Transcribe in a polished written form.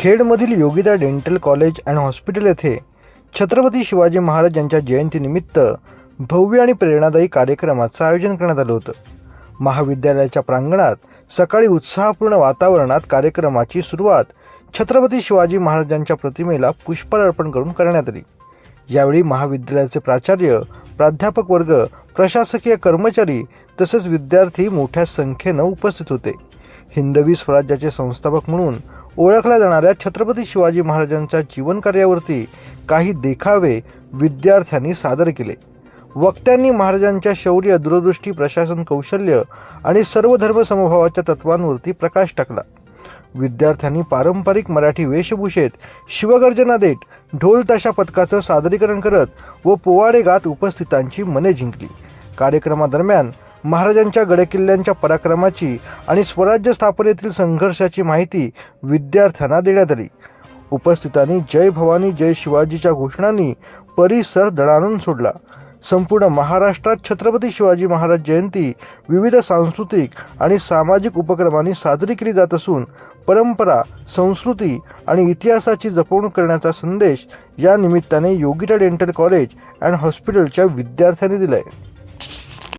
खेडमधील Yogita dental college and hospital येथे छत्रपती शिवाजी महाराज यांच्या जयंतीनिमित्त भव्य आणि प्रेरणादायी कार्यक्रमाचं आयोजन करण्यात आलं होतं। महाविद्यालयाच्या प्रांगणात सकाळी उत्साहपूर्ण वातावरणात कार्यक्रमाची सुरुवात छत्रपती शिवाजी महाराजांच्या प्रतिमेला पुष्पहार अर्पण करून करण्यात आली। यावेळी महाविद्यालयाचे प्राचार्य, प्राध्यापक वर्ग, प्रशासकीय कर्मचारी तसेच विद्यार्थी मोठ्या संख्येने उपस्थित होते। हिंदवी स्वराज्याचे संस्थापक म्हणून ओळखल्या जाणाऱ्या छत्रपती शिवाजी महाराजांच्या जीवनकार्यावरती काही देखावे विद्यार्थ्यांनी सादर केले। वक्त्यांनी महाराजांच्या शौर्य, दूरदृष्टी, प्रशासन कौशल्य आणि सर्वधर्म समभावाच्या तत्वांवरती प्रकाश टाकला। विद्यार्थ्यांनी पारंपरिक मराठी वेशभूषेत शिवगर्जना देत ढोल ताशा पथकाचं सादरीकरण करत व पोवाडे गात उपस्थितांची मने जिंकली। कार्यक्रमादरम्यान महाराजांच्या गडकिल्ल्यांच्या पराक्रमाची आणि स्वराज्य स्थापनेतील संघर्षाची माहिती विद्यार्थ्यांना देण्यात आली। उपस्थितांनी जय भवानी जय शिवाजीच्या घोषणांनी परिसर दणाणून सोडला। संपूर्ण महाराष्ट्रात छत्रपती शिवाजी महाराज जयंती विविध सांस्कृतिक आणि सामाजिक उपक्रमांनी साजरी केली जात असून परंपरा, संस्कृती आणि इतिहासाची जपवणूक करण्याचा संदेश या निमित्ताने योगिता डेंटल कॉलेज अँड हॉस्पिटलच्या विद्यार्थ्यांनी दिला आहे।